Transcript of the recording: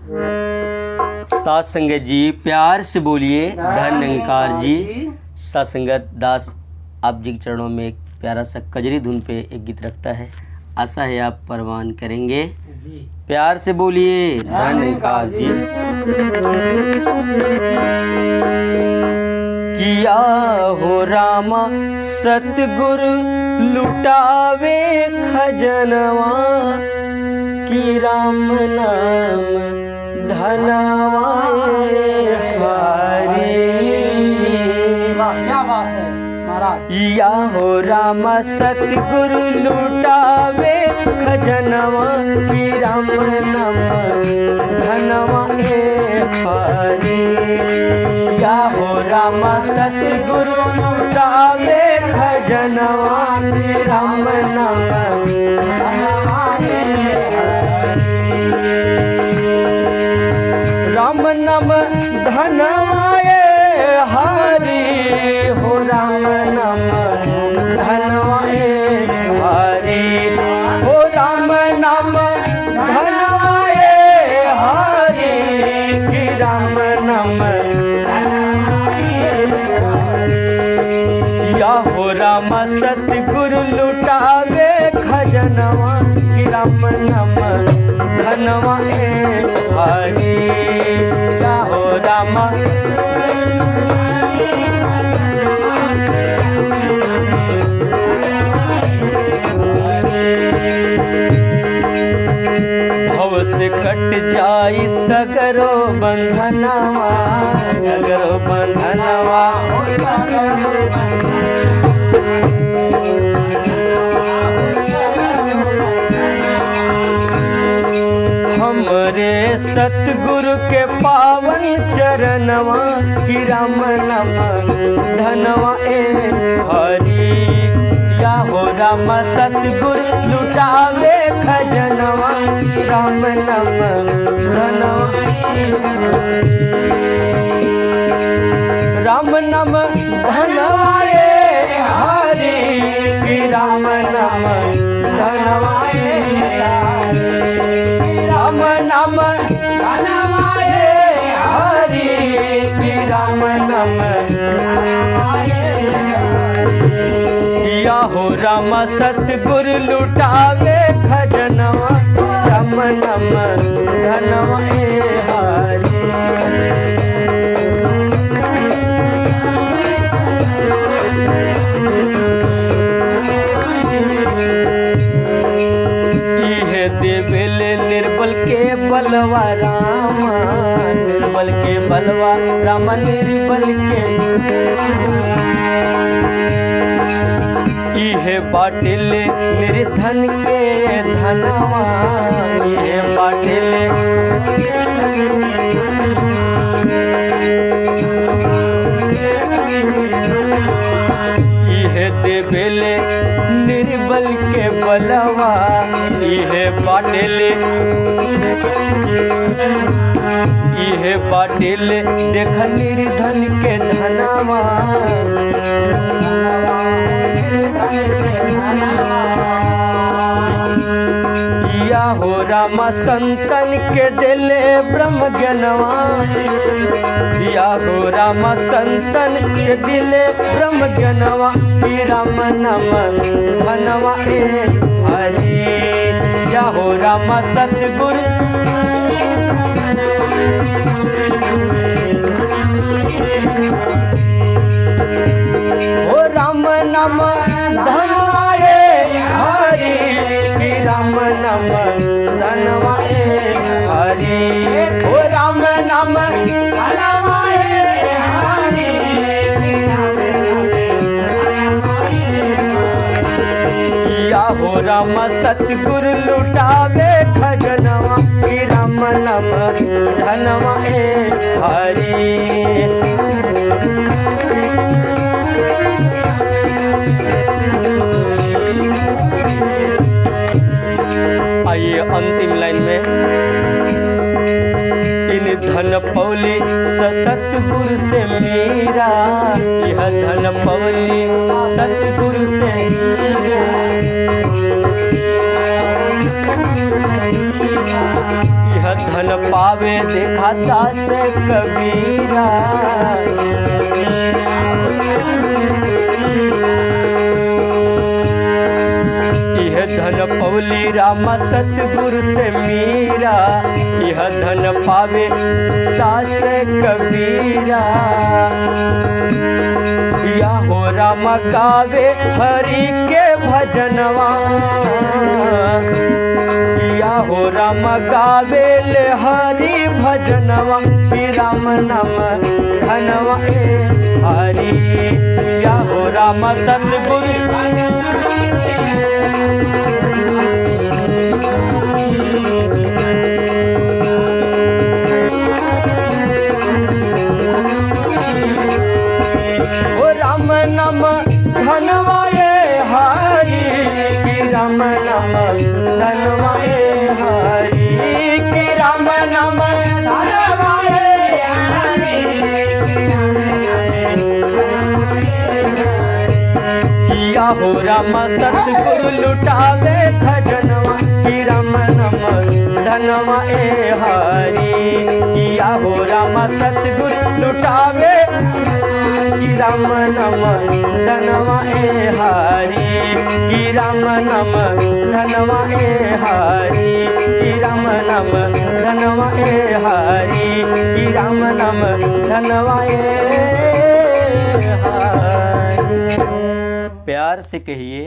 साथ संगत जी प्यार से बोलिए धन निरंकार जी। साथ संगत दास आप जी के चरणों में एक प्यारा सा कजरी धुन पे एक गीत रखता है, आशा है आप परवान करेंगे। प्यार से बोलिए धन निरंकार जी। किया हो रामा सतगुरु लुटावे खजनवा, कि राम नाम धनवा हरी। क्या बात है महाराज। या हो रामा सतगुरु लुटावे खजनवा, कि राम नाम धनवा हरी। या हो रामा सतगुरु लुटावे खजनवा, कि राम नाम राम नाम धनवाए हरि। हो राम नाम धनवाए हरि। हो राम नाम धनवाए हरि, कि राम नाम। या हो राम सतगुरु लुटावे खजनवा, कि राम नाम धनवा हरि। या हो राम भव से कट जाई सगरो बंधनवा, सगरो बंधनवा। हमरे सतगुरु के पावन चरणवा, कि राम नाम धनवा हरि। या हो राम सतगुरु लुटावे खजनवा, राम नाम धनवा। राम नाम धनवा हरि, कि राम नाम धनवा। राम नाम धनवा हरि, कि राम नाम। या हो राम सतगुरु लुटावे खजनवा, राम नाम धनवा हरि। देवेल निर्बल के बलवा रामा, निर्बल के बलवा रामा, निर्बल के। इहे बाटिले निर्धन के धनवा, इहे बाटिले। इहे देवेले निर्बल के बलवा, इहे बाटेले। इहे बाटेले देख निर्धन के धनवा। या हो रामा संतन के दिले ब्रह्म ज्ञानवा। या हो रामा संतन के दिले ब्रह्म ज्ञानवा, कि राम नाम धनवा हरि। या हो रामा सतगुरु हो राम नाम धनवा हरि, कि राम नाम धनवा हरि। हो राम नाम धनवा हरि। या हो राम सतगुरु लुटावे खजनवा, कि राम नाम धनवा हरि। आइए अंतिम लाइन में। इन धन पौली सतगुरु से मीरा, यह धन पौली सतगुरु से। यह धन पावे देखा दास कबीरा। यह धन पौली रामा सतगुरु से मीरा, यह धन पावे दास कबीरा। या हो राम गावे हरि के भजनवा, या हो राम गावे ले हरि भजनवा। राम नाम धनवा ए हरि, या हो राम सतगुरु। राम नाम धनवा ए हरि, कि राम नाम धनवा ए हरि, कि राम नाम धनवा ए हरि। या हो राम सतगुरु लुटावे खजनवा, कि राम नाम धनवा ए हरि। या हो राम सतगुरु लुटावे, कि राम नाम धनवा ए हरि, कि राम नाम धनवा ए हरि, कि राम नाम धनवा ए हरि, कि राम नाम धनवा ए हरि। प्यार से कहिए।